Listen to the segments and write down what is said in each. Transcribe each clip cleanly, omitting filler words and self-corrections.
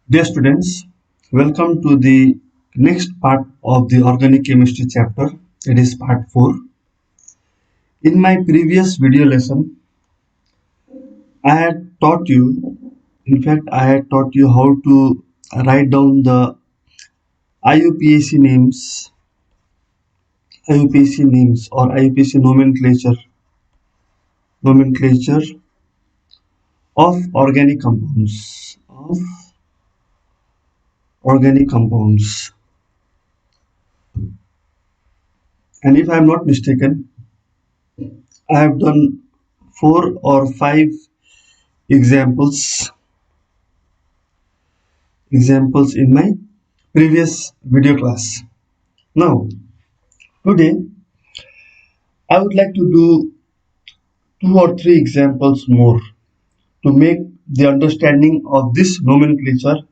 Dear students, welcome to the next part of the organic chemistry chapter. It is part 4. In my previous video lesson, I had taught you, how to write down the IUPAC names, or IUPAC nomenclature of organic compounds. And if I am not mistaken, I have done 4 or 5 examples in my previous video class. Now, today I would like to do 2 or 3 examples more to make the understanding of this nomenclature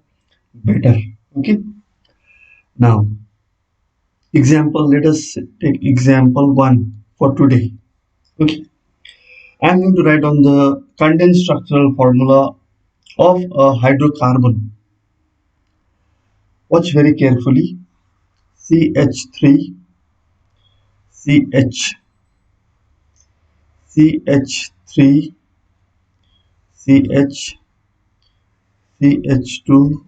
better. Okay. Now, let us take example 1 for today. Okay. I am going to write on the condensed structural formula of a hydrocarbon. Watch very carefully. CH3, CH, CH3, CH, CH2,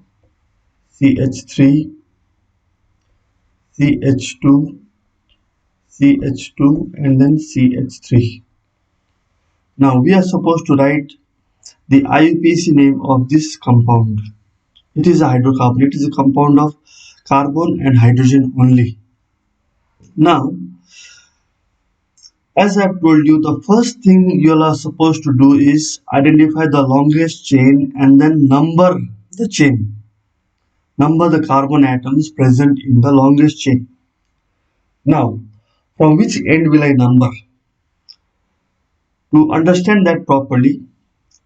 CH3, CH2, CH2, and then CH3. Now we are supposed to write the IUPAC name of this compound. It is a hydrocarbon. It is a compound of carbon and hydrogen only. Now, as I have told you, the first thing you are supposed to do is identify the longest chain and then number the chain. Number the carbon atoms present in the longest chain. Now, from which end will I number? To understand that properly,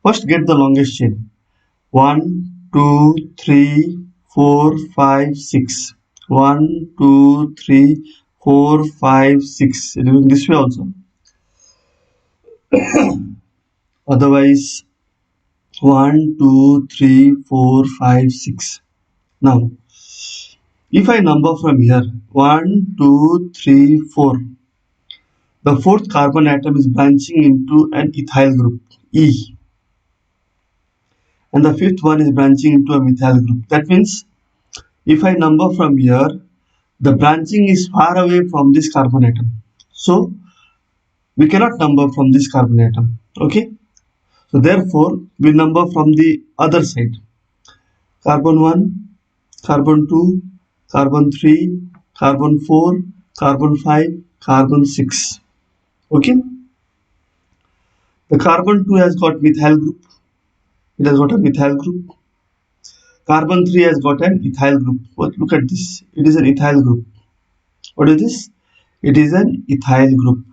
first get the longest chain. 1, 2, 3, 4, 5, 6. 1, 2, 3, 4, 5, 6. Doing this way also. Otherwise, 1, 2, 3, 4, 5, 6. Now, if I number from here 1, 2, 3, 4, the fourth carbon atom is branching into an ethyl group E, and the fifth one is branching into a methyl group. That means if I number from here, the branching is far away from this carbon atom, so we cannot number from this carbon atom. Okay, so therefore we number from the other side. Carbon 1, carbon 2, carbon 3, carbon 4, carbon 5, carbon 6. Okay, the carbon 2 has got methyl group. It has got a methyl group. Carbon 3 has got an ethyl group. But look at this. It is an ethyl group. What is this? It is an ethyl group.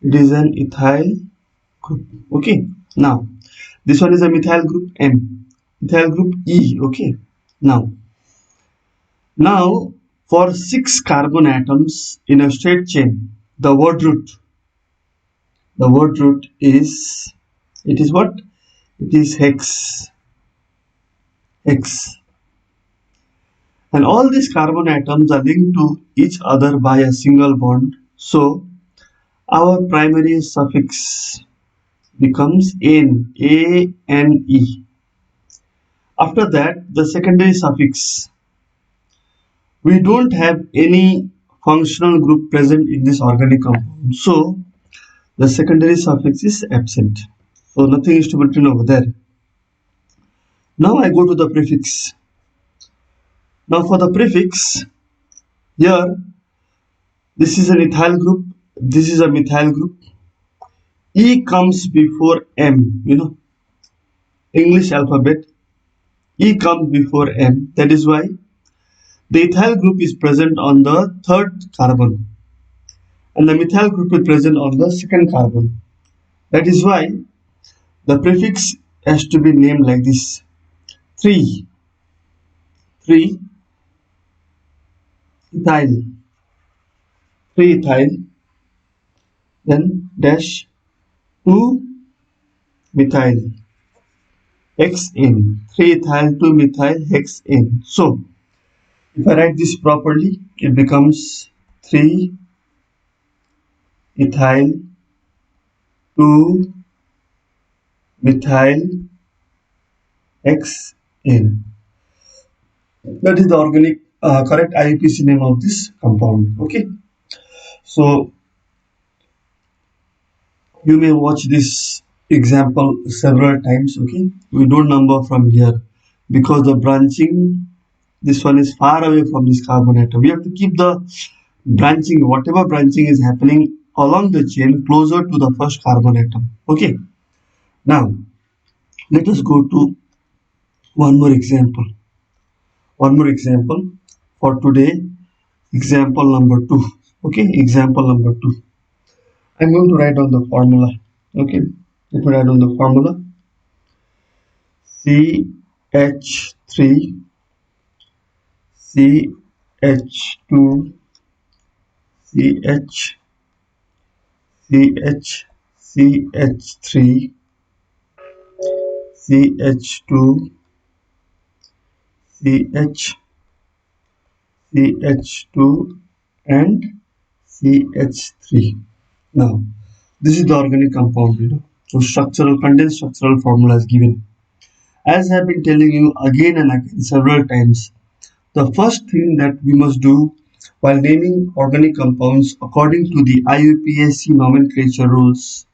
It is an ethyl group. Okay. Now, this one is a methyl group M. Ethyl group E. Okay. Now, for 6 carbon atoms in a straight chain, the word root is, it is what? It is hex. And all these carbon atoms are linked to each other by a single bond. So our primary suffix becomes N, A-N-E. After that, the secondary suffix. We don't have any functional group present in this organic compound, so the secondary suffix is absent. So nothing is to be written over there. Now I go to the prefix. Now for the prefix, here this is an ethyl group, this is a methyl group. E comes before M, English alphabet. E comes before M. That is why the ethyl group is present on the third carbon and the methyl group is present on the second carbon. That is why the prefix has to be named like this. 3 ethyl, then dash 2 methyl. hexane. 3-ethyl 2-methyl hexane. So if I write this properly, it becomes 3-ethyl 2-methyl hexane. That is the organic correct IUPAC name of this compound. Okay. So you may watch this example several times. Okay. We don't number from here because the branching, this one is far away from this carbon atom. We have to keep the branching, whatever branching is happening along the chain, closer to the first carbon atom. Okay. Now let us go to one more example. One more example for today. Example number 2. Okay. Example number 2. I'm going to write on the formula. Okay. Let me write on the formula. CH3, CH2, CH, CH, CH3, CH2, CH, CH2 and CH3. Now, this is the organic compound, So structural, condensed structural formula is given. As I have been telling you again and again several times, the first thing that we must do while naming organic compounds according to the IUPAC nomenclature rules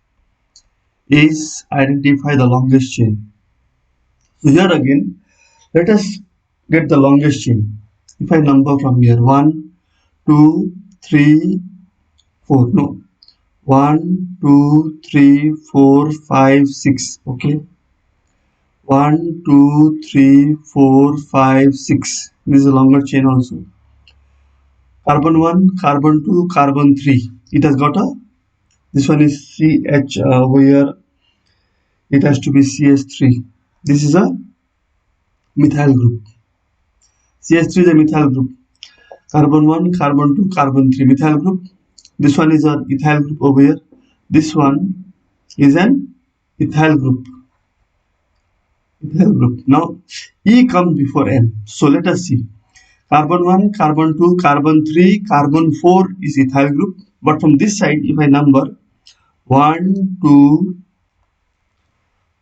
is identify the longest chain. So here again, let us get the longest chain. If I number from here, 1, 2, 3, 4. No, 1, 2, 3, 4, 5, 6. Okay. 1, 2, 3, 4, 5, 6. This is a longer chain also. Carbon 1, carbon 2, carbon 3. It has got a, this one is CH over here. It has to be CH3. This is a methyl group. CH3 is a methyl group. Carbon 1, carbon 2, carbon 3 methyl group. This one is an ethyl group over here. This one is an ethyl group. Ethyl group. Now E comes before N. So let us see. Carbon 1, carbon 2, carbon 3, carbon 4 is ethyl group. But from this side, if I number 1, 2,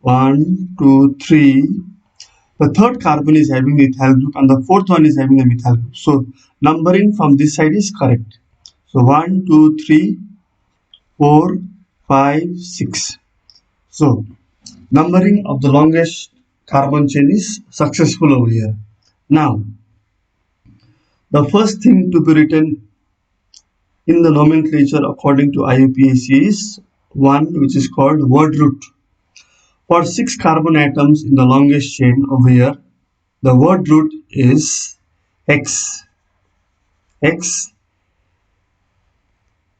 1, 2, 3, the third carbon is having the ethyl group and the fourth one is having the methyl group. So numbering from this side is correct. So 1, 2, 3, 4, 5, 6. So numbering of the longest carbon chain is successful over here. Now, the first thing to be written in the nomenclature according to IUPAC is one which is called word root. For 6 carbon atoms in the longest chain over here, the word root is X. X.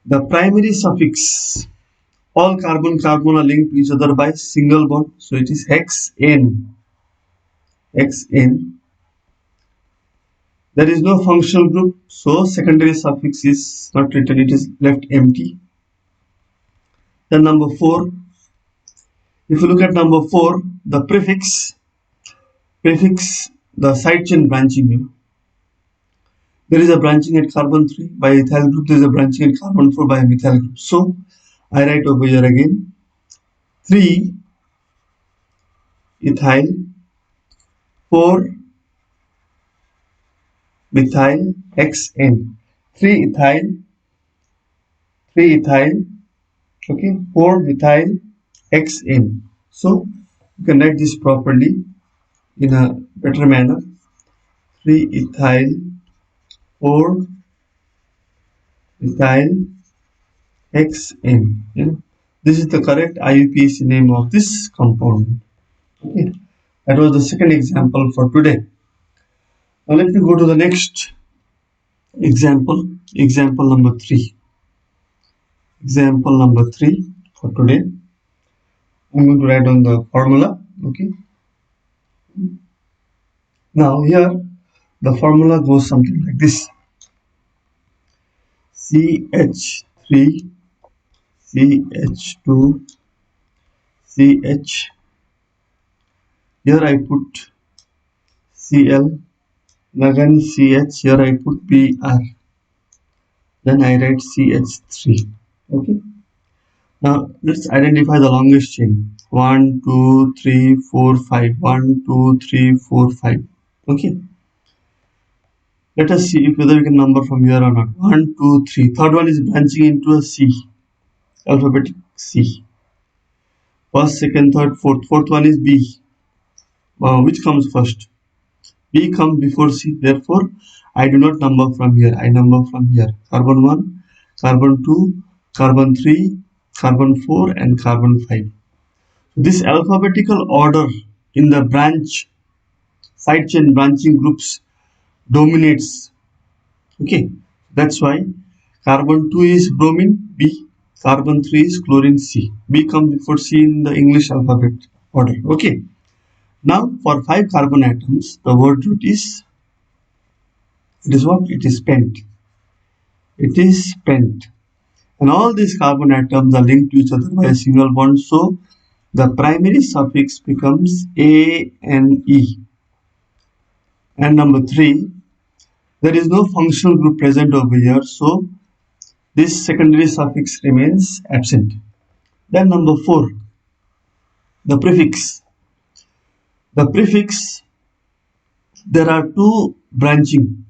The primary suffix. All carbon are linked to each other by single bond, so it is hexane. Hexane. There is no functional group, so secondary suffix is not written, it is left empty. Then number 4. If you look at number 4, the prefix, the side chain branching. There is a branching at carbon 3 by ethyl group, there is a branching at carbon 4 by a methyl group. So I write over here again 3 ethyl 4 methyl hexane. 3 ethyl, okay, 4 methyl hexane. So you can write this properly in a better manner. 3 ethyl 4 methyl hexane. This is the correct IUPAC name of this compound. Okay, that was the second example for today. Now let me go to the next example. Example number 3. Example number 3 for today. I'm going to write on the formula. Okay. Now here the formula goes something like this. CH3, CH2, CH, Here I put Cl, again CH, here I put Br, then I write CH3. Okay. Now let's identify the longest chain. 1, 2, 3, 4, 5. 1, 2, 3, 4, 5. Okay. Let us see if whether we can number from here or not. 1, 2, 3. Third one is branching into a C. Alphabetic C. First, second, third, fourth. Fourth one is B. Which comes first? B comes before C. Therefore, I do not number from here. I number from here. Carbon 1, carbon 2, carbon 3, carbon 4 and carbon 5. This alphabetical order in the branch side chain branching groups dominates. Okay, that's why carbon 2 is bromine B, carbon 3 is chlorine C. B comes before C in the English alphabet order. Okay, now for 5 carbon atoms, the word root is, it is what? It is spent. It is spent. And all these carbon atoms are linked to each other by a single bond. So the primary suffix becomes ANE. And number 3, there is no functional group present over here. So this secondary suffix remains absent. Then number 4, the prefix. The prefix, there are two branching.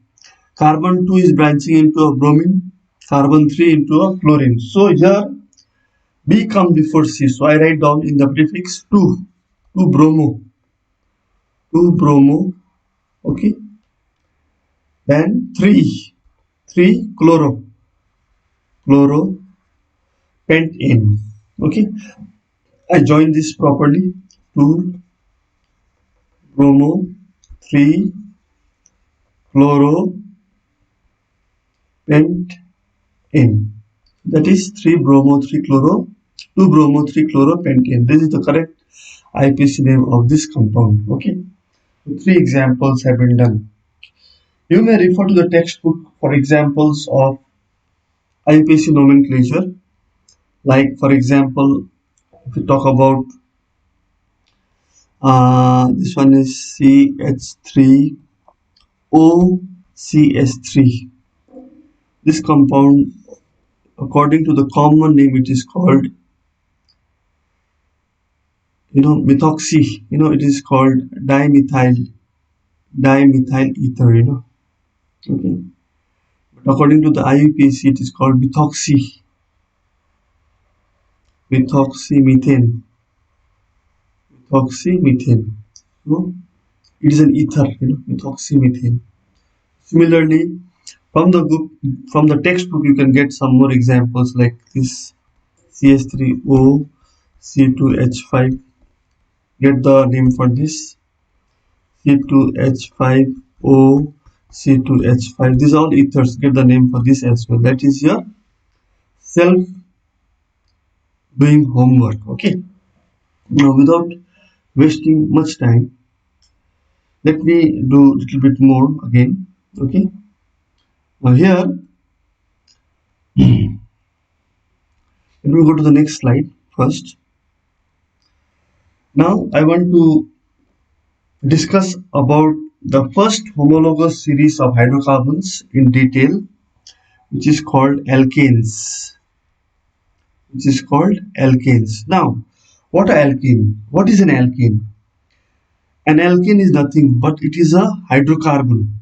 Carbon 2 is branching into a bromine, carbon 3 into a chlorine. So here B comes before C. So I write down in the prefix 2, 2 bromo, 2 bromo, okay. Then 3, 3 chloro, chloro, pentane, okay. I join this properly. 2 bromo, 3 chloro, pentane. That is 3 bromo, 3 chloro, 2 bromo, 3 chloro, pentane. This is the correct IUPAC name of this compound. Okay. So 3 examples have been done. You may refer to the textbook for examples of IUPAC nomenclature. Like for example, if we talk about this one is CH3OCS3. This compound, according to the common name, it is called, methoxy. It is called dimethyl ether. Okay. But according to the IUPAC, it is called methoxymethane. Methoxymethane. It is an ether. Methoxymethane. Similarly, from the textbook, you can get some more examples like this: CH3O, C2H5. Get the name for this: C2H5O, C2H5. These are all ethers. Get the name for this as well. That is your self doing homework. Okay. Now, without wasting much time, let me do a little bit more again. Okay. Now here, let me go to the next slide first. Now I want to discuss about the first homologous series of hydrocarbons in detail, which is called alkanes. Now, what are alkane? What is an alkane? An alkane is nothing but it is a hydrocarbon.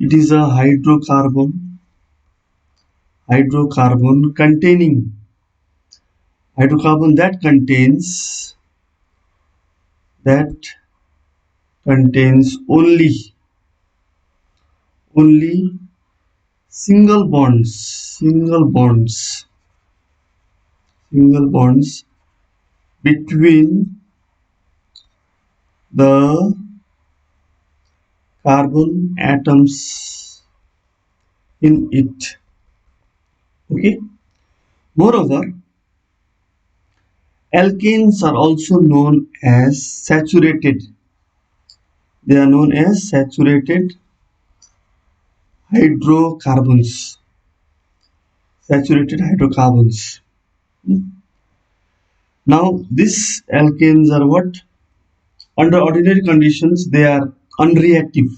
It is a hydrocarbon containing hydrocarbon that contains only single bonds between the carbon atoms in it. Okay. Moreover, alkanes are also known as saturated. They are known as saturated hydrocarbons. Now, these alkanes are what? Under ordinary conditions, they are unreactive.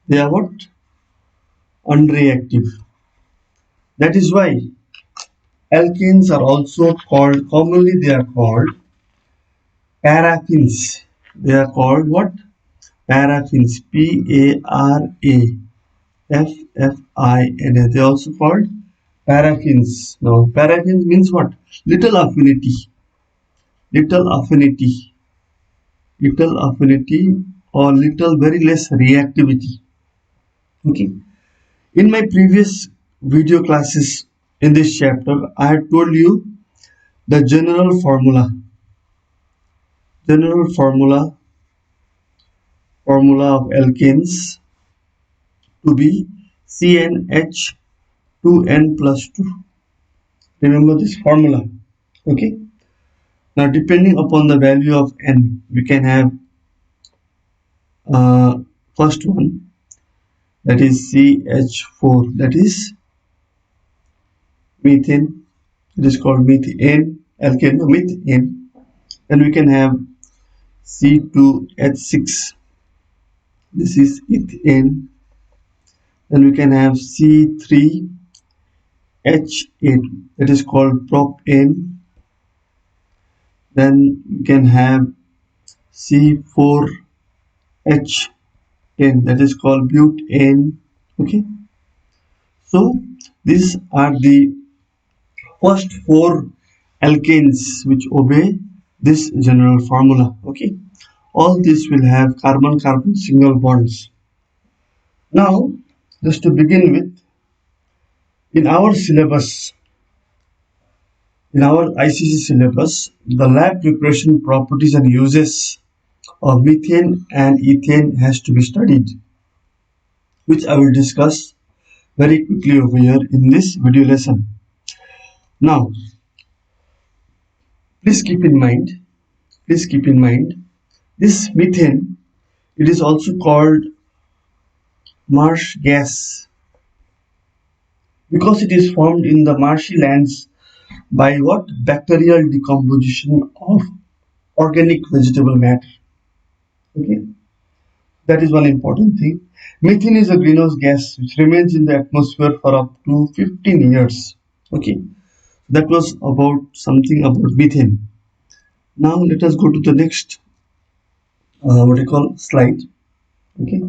They are what? Unreactive. That is why alkenes are also called, commonly they are called paraffins. They are called what? Paraffins. Paraffins. They are also called paraffins. Now, paraffins means what? Little affinity. Little affinity. Little affinity or little very less reactivity. Okay. In my previous video classes in this chapter, I had told you the general formula of alkanes to be CnH2n plus 2. Remember this formula. Okay. Now, depending upon the value of n, we can have first one, that is CH4, that is methane. It is called methane, alkane, no, methane. Then we can have C2H6. This is ethane. Then we can have C3H8. That is called propane. Then we can have C4H10. That is called butane. Okay. So these are the first four alkanes which obey this general formula. Okay. All this will have carbon-carbon single bonds. Now, just to begin with, in our syllabus, in our ICC syllabus, the lab preparation properties and uses of methane and ethane has to be studied, which I will discuss very quickly over here in this video lesson. Now, please keep in mind, this methane, it is also called marsh gas because it is formed in the marshy lands by what? Bacterial decomposition of organic vegetable matter. Okay, that is one important thing. Methane is a greenhouse gas which remains in the atmosphere for up to 15 years. Okay, that was about something about methane. Now let us go to the next slide. Okay,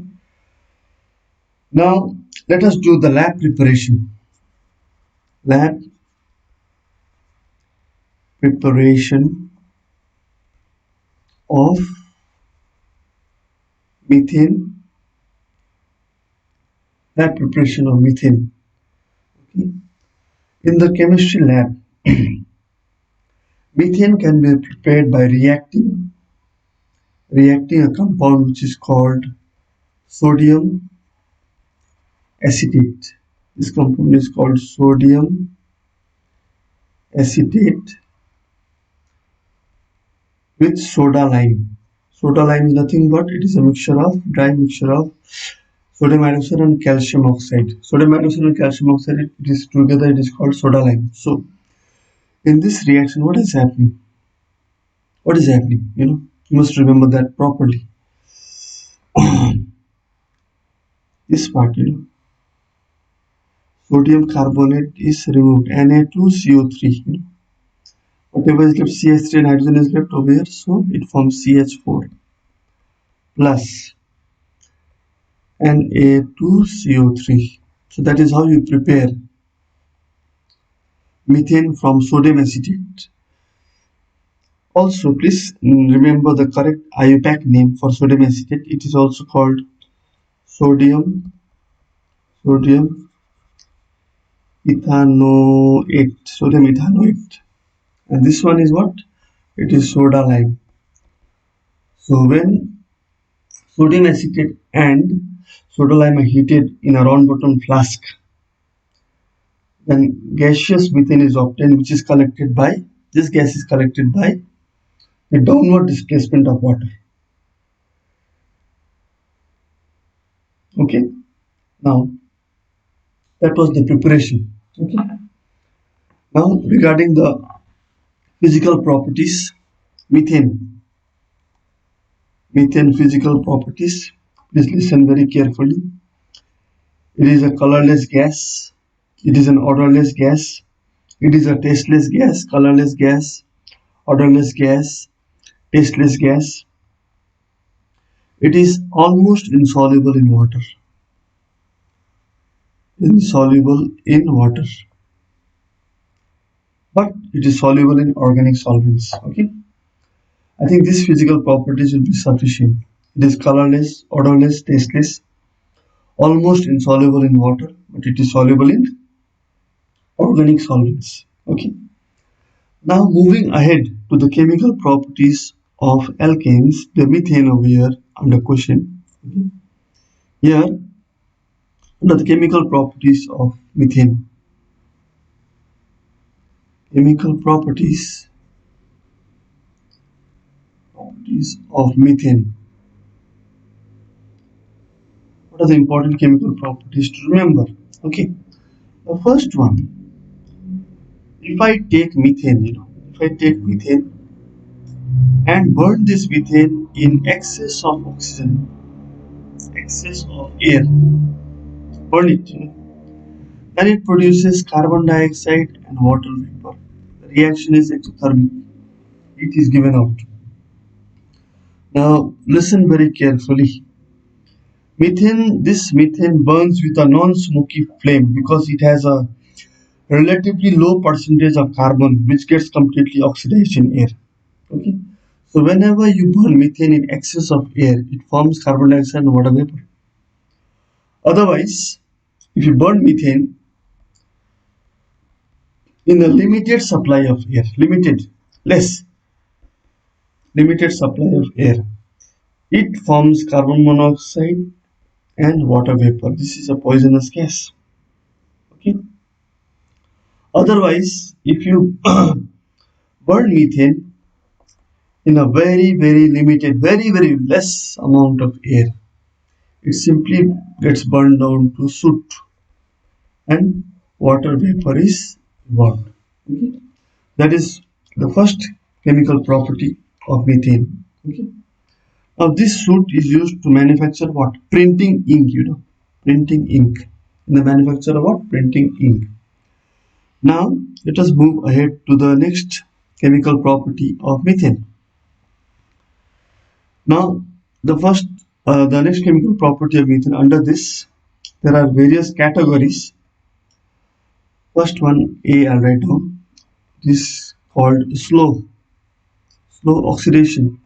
now let us do the lab preparation. Lab preparation of methane. Lab preparation of methane. Okay. In the chemistry lab, methane can be prepared by reacting a compound which is called sodium acetate. This compound is called sodium acetate with soda lime. Soda lime is nothing but it is a dry mixture of sodium hydroxide and calcium oxide. Sodium hydroxide and calcium oxide, it is together, it is called soda lime. So in this reaction, what is happening? What is happening? You must remember that properly. This part, sodium carbonate is removed, Na2CO3. Whatever is left, CH3 and hydrogen is left over here, so it forms CH4 plus Na2CO3. So that is how you prepare methane from sodium acetate. Also, please remember the correct IUPAC name for sodium acetate. It is also called sodium ethanoate. And this one is what? It is soda lime. So when sodium acetate and soda lime are heated in a round bottom flask, then gaseous methane is obtained, which is collected by, this gas is collected by the downward displacement of water. Okay, now that was the preparation. Okay, now regarding the physical properties, methane Methane physical properties. Please listen very carefully. It is a colorless gas. It is an odorless gas. It is a tasteless gas, colorless gas, odorless gas, tasteless gas. It is almost insoluble in water. Insoluble in water. But it is soluble in organic solvents. Okay. I think these physical properties will be sufficient. It is colorless, odorless, tasteless, almost insoluble in water, but it is soluble in organic solvents. Okay. Now moving ahead to the chemical properties of alkanes, the methane over here under question. Okay. Here, under the chemical properties of methane. Chemical properties of methane. What are the important chemical properties to remember? Okay. The first one, if I take methane, if I take methane and burn this methane in excess of oxygen, excess of air, burn it, then it produces carbon dioxide and water vapor. The reaction is exothermic. Heat is given out. Now listen very carefully. This methane burns with a non-smoky flame because it has a relatively low percentage of carbon which gets completely oxidized in air. Okay. So whenever you burn methane in excess of air, it forms carbon dioxide and water vapor. Otherwise, if you burn methane in a limited supply of air, limited supply of air, it forms carbon monoxide and water vapor. This is a poisonous gas. Okay. Otherwise, if you burn methane in a very limited, very less amount of air, it simply gets burned down to soot and water vapor is evolved. Okay. That is the first chemical property of methane. Okay. Now this soot is used to manufacture what? Printing ink, printing ink. In the manufacture of what? Printing ink. Now let us move ahead to the next chemical property of methane. Now the next chemical property of methane, under this there are various categories. First one, A, I'll write down. This is called slow oxidation.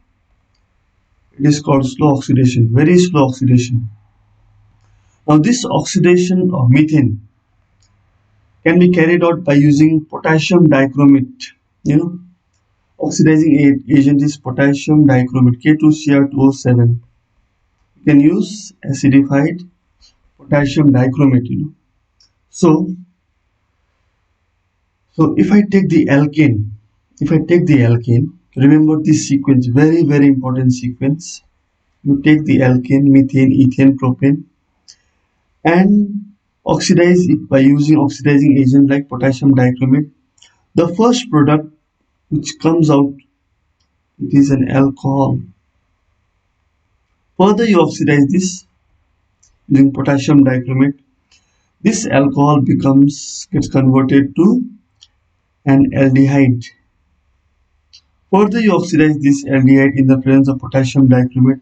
It is called slow oxidation, very slow oxidation. Now this oxidation of methane can be carried out by using potassium dichromate. Oxidizing agent is potassium dichromate, K2Cr2O7. You can use acidified potassium dichromate. So if I take the alkane, remember this sequence, very important sequence. You take the alkane, methane, ethane, propane, and oxidize it by using oxidizing agent like potassium dichromate. The first product which comes out, it is an alcohol. Further you oxidize this using potassium dichromate. This alcohol gets converted to an aldehyde. Further you oxidize this aldehyde in the presence of potassium dichromate.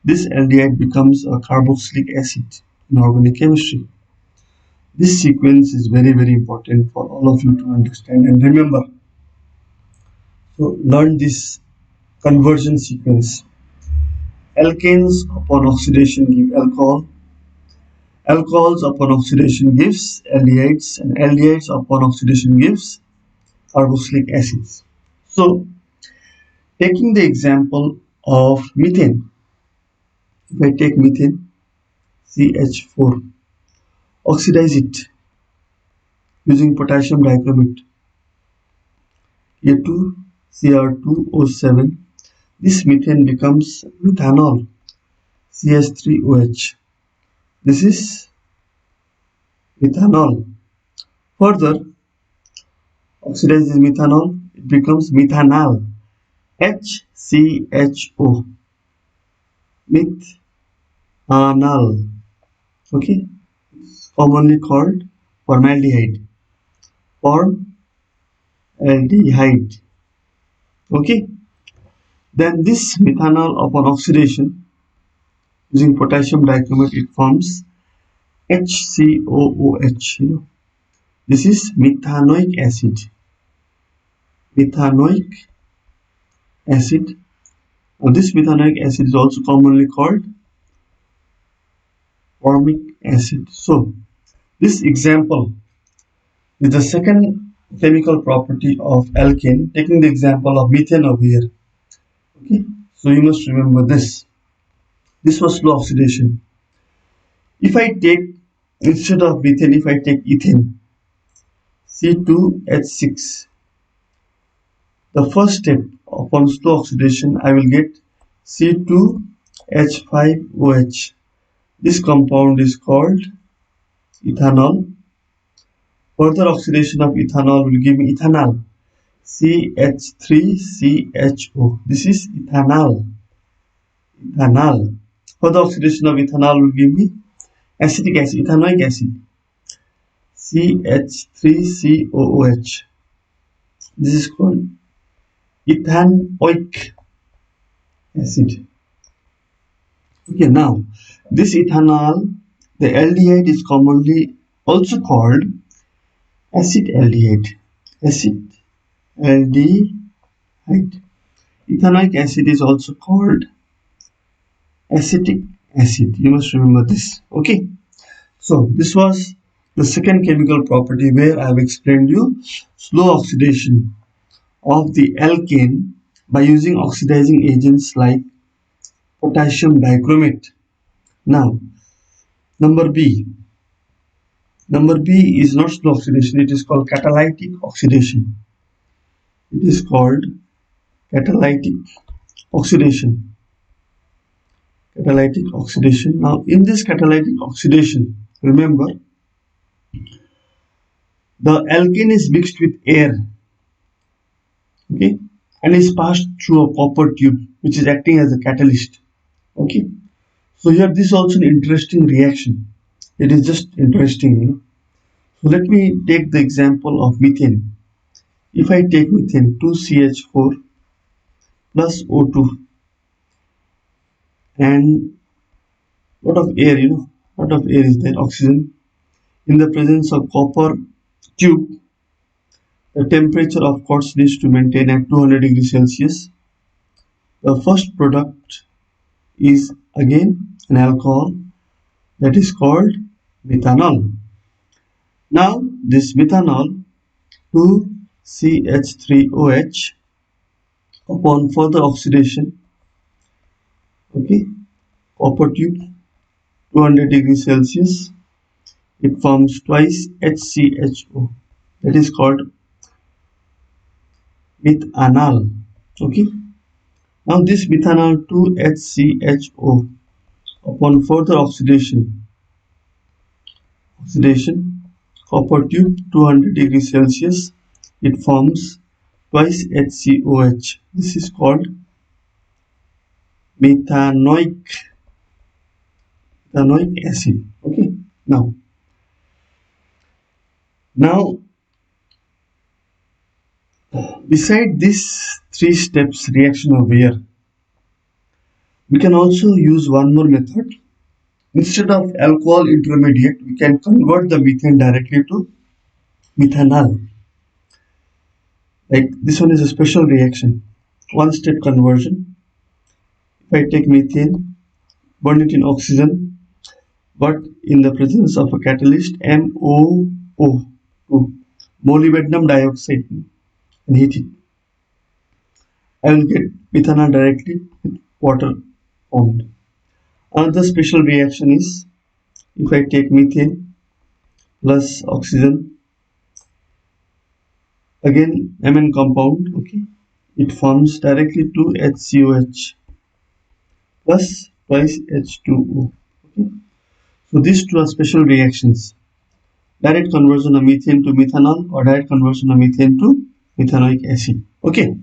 This aldehyde becomes a carboxylic acid in organic chemistry. This sequence is very important for all of you to understand and remember. So learn this conversion sequence. Alkanes upon oxidation give alcohol. Alcohols upon oxidation gives aldehydes, and aldehydes upon oxidation gives carboxylic acids. So taking the example of methane, if I take methane, CH4, oxidize it using potassium dichromate, K2Cr2O7, this methane becomes methanol, CH3OH. This is methanol. Further, oxidize this methanol, it becomes methanal, HCHO. methanol. Okay, commonly called formaldehyde. Formaldehyde. Okay, then this methanol upon oxidation using potassium dichromate it forms HCOOH. This is methanoic acid. Methanoic acid. Now this methanoic acid is also commonly called formic acid. So this example is the second chemical property of alkane, taking the example of methane over here. Okay, so you must remember this. This was slow oxidation. If I take, instead of methane, if I take ethane, C2H6, the first step upon slow oxidation, I will get C2H5OH. This compound is called ethanol. Further oxidation of ethanol will give me ethanol, CH3CHO. This is ethanol. Ethanol. Further oxidation of ethanol will give me acetic acid, ethanoic acid, CH3COOH. This is called ethanoic acid. Okay, now this ethanol, the aldehyde is commonly also called acetaldehyde. Acetaldehyde. Ethanoic acid is also called acetic acid. You must remember this. Okay. So this was the second chemical property where I have explained you slow oxidation of the alkane by using oxidizing agents like potassium dichromate. Now, number B. Number B is not slow oxidation, it is called catalytic oxidation. It is called catalytic oxidation. Catalytic oxidation. Now, in this catalytic oxidation, remember, the alkane is mixed with air, okay, and is passed through a copper tube, which is acting as a catalyst, okay. So here, this is also an interesting reaction. It is just interesting, So let me take the example of methane. If I take methane, 2CH4 plus O2, and what of air, what of air is there? Oxygen. In the presence of copper tube, the temperature of course needs to maintain at 200 degrees Celsius. The first product is again an alcohol that is called methanol. Now this methanol 2CH3OH upon further oxidation, okay, copper tube 200 degrees Celsius, it forms twice HCHO, that is called methanol. Okay, now this methanol 2HCHO upon further oxidation, copper tube 200 degrees Celsius, it forms twice HCOH. This is called methanoic acid. Okay, now beside this three steps reaction over here, we can also use one more method. Instead of alcohol intermediate, we can convert the methane directly to methanol. Like this one is a special reaction, one step conversion. If I take methane, burn it in oxygen, but in the presence of a catalyst MOO2, molybdenum dioxide, and heat it, I will get methanol directly with water formed. Another special reaction is if I take methane plus oxygen, again Mn compound, okay, it forms directly 2HCOH plus twice H2O. Okay, so these two are special reactions: direct conversion of methane to methanol or direct conversion of methane to methanoic acid. Okay,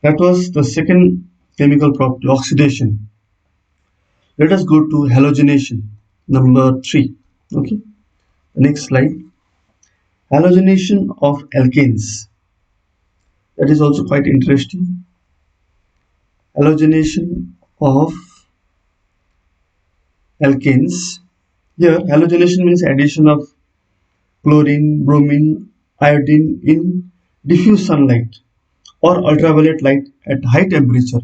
that was the second chemical property, oxidation. Let us go to halogenation, number 3. Okay, the next slide. Halogenation of alkanes. That is also quite interesting. Halogenation of alkanes. Here, halogenation means addition of chlorine, bromine, iodine in diffuse sunlight or ultraviolet light at high temperature.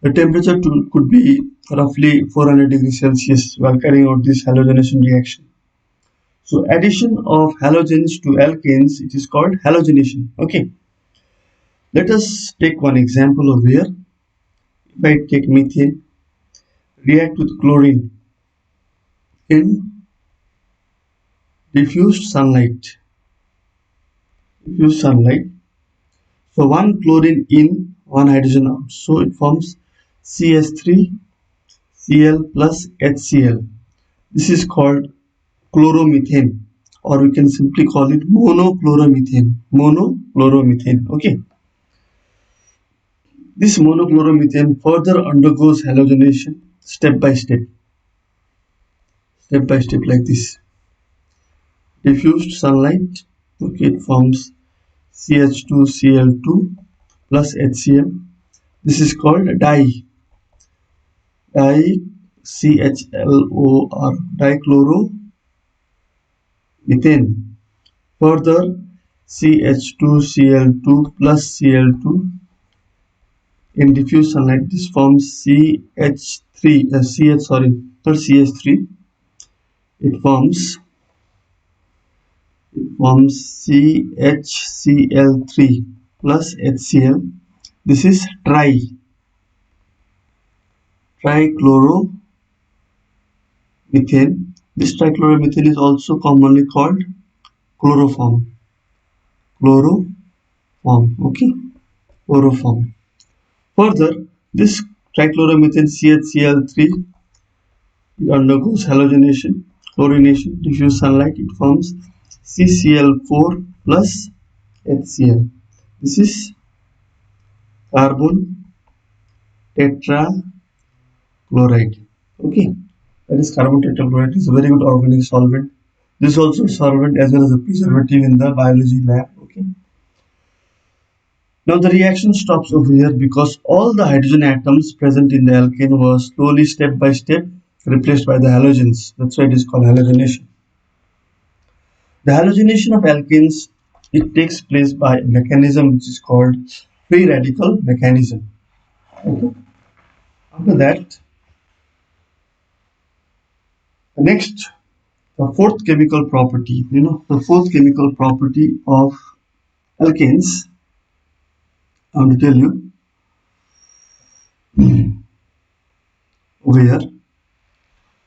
The temperature could be roughly 400 degrees Celsius while carrying out this halogenation reaction. So addition of halogens to alkanes, it is called halogenation. Okay. Let us take one example over here. If I take methane, react with chlorine in diffused sunlight. So one chlorine in, one hydrogen out. So it forms CH3 Cl plus HCl. This is called chloromethane, or we can simply call it monochloromethane. Okay. This monochloromethane further undergoes halogenation step by step like this. Diffused sunlight, okay, it forms CH2Cl2 plus HCl. This is called dichlor, dichloromethane. Further, CH2Cl2 plus Cl2 in diffuse sunlight, this forms CH3, not CH3. It forms CHCl3 plus HCl. This is trichloromethane. This trichloromethane is also commonly called chloroform. Okay, chloroform. Further, this trichloromethane CHCl3, it undergoes halogenation, chlorination, diffuse sunlight, it forms CCl4 plus HCl. This is carbon tetrachloride. Okay, that is carbon tetrachloride. It's a very good organic solvent. This is also a solvent as well as a preservative in the biology lab. Okay. Now the reaction stops over here because all the hydrogen atoms present in the alkane were slowly step by step replaced by the halogens. That's why it is called halogenation. The halogenation of alkanes, it takes place by a mechanism which is called free radical mechanism. Okay. After that, the fourth chemical property, the fourth chemical property of alkanes, I want to tell you over here.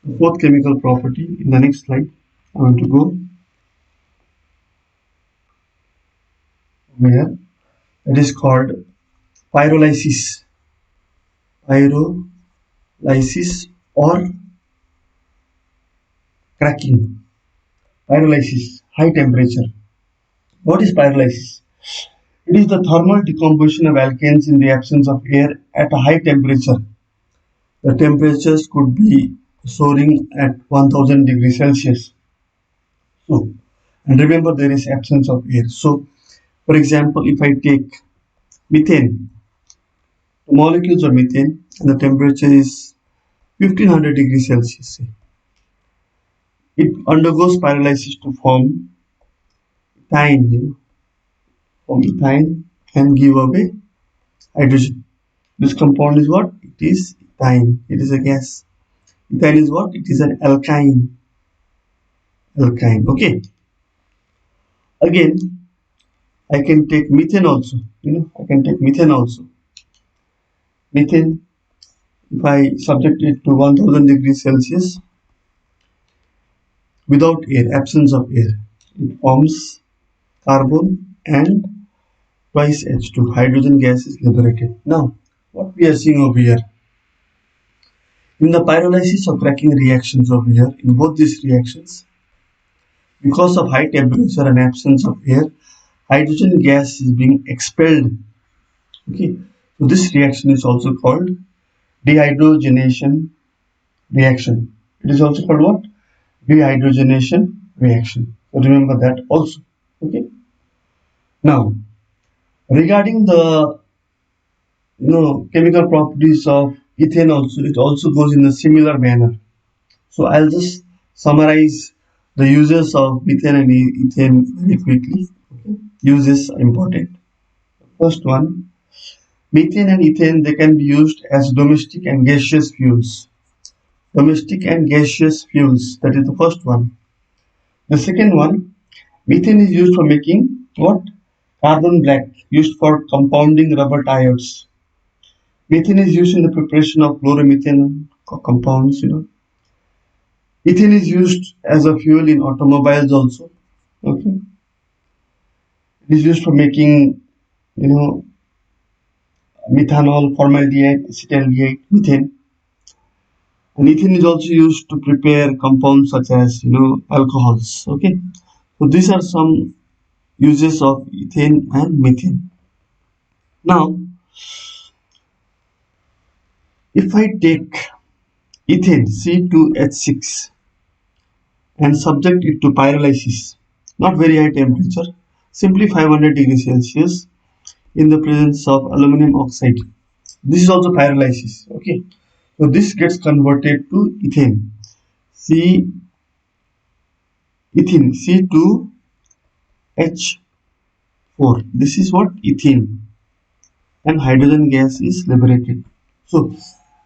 The fourth chemical property in the next slide. I want to go over here. It is called pyrolysis. Or cracking. Pyrolysis, high temperature. What is pyrolysis? It is the thermal decomposition of alkanes in the absence of air at a high temperature. The temperatures could be soaring at 1000 degrees Celsius. So, and remember, there is absence of air. So, for example, if I take methane, the molecules of methane and the temperature is 1500 degrees Celsius. It undergoes pyrolysis to form ethane, and give away hydrogen. This compound is what? It is ethane. It is a gas. Ethane is what? It is an alkyne. Okay. Again, I can take methane also. Methane, if I subject it to 1000 degrees Celsius without air, absence of air, it forms carbon and twice H2. Hydrogen gas is liberated. Now, what we are seeing over here, in the pyrolysis or cracking reactions over here, in both these reactions, because of high temperature and absence of air, hydrogen gas is being expelled. Okay, so this reaction is also called dehydrogenation reaction. It is also called what? Dehydrogenation reaction. So remember that also. Okay. Now, regarding the chemical properties of ethane also, it also goes in a similar manner. So I'll just summarize the uses of methane and ethane very quickly. Okay. Uses are important. First one, methane and ethane, they can be used as domestic and gaseous fuels. Domestic and gaseous fuels, that is the first one. The second one, methane is used for making what? Carbon black, used for compounding rubber tires. Methane is used in the preparation of chloromethane compounds. Ethane is used as a fuel in automobiles also. Okay. It is used for making, you know, methanol, formaldehyde, acetaldehyde, methane. And ethane is also used to prepare compounds such as, alcohols. Okay. So these are some uses of ethane and methane. Now, if I take ethane C2H6 and subject it to pyrolysis, not very high temperature, simply 500 degrees Celsius in the presence of aluminum oxide. This is also pyrolysis. Okay, so this gets converted to ethane. C ethene C2H4. This is what ethene, and hydrogen gas is liberated. So,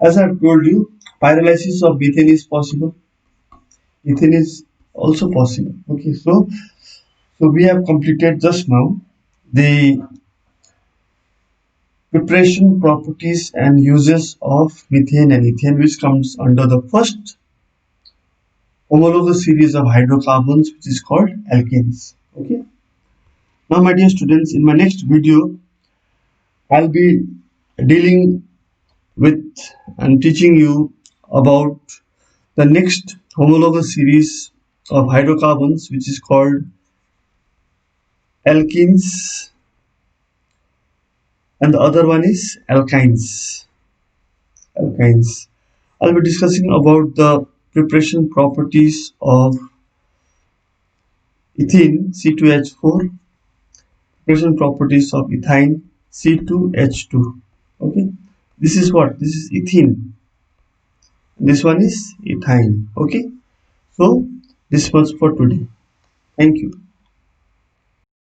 as I have told you, pyrolysis of methane is possible. Ethane is also possible. Okay, so we have completed just now the preparation properties and uses of methane and ethane, which comes under the first homologous series of hydrocarbons, which is called alkanes. Okay. Now, my dear students, in my next video, I'll be dealing with and teaching you about the next homologous series of hydrocarbons, which is called alkenes, and the other one is alkynes. Alkynes. I'll be discussing about the preparation properties of ethene C2H4, preparation properties of ethyne C2H2. Okay, this is what? This is ethene. This one is ethyne. Okay, so this was for today. Thank you.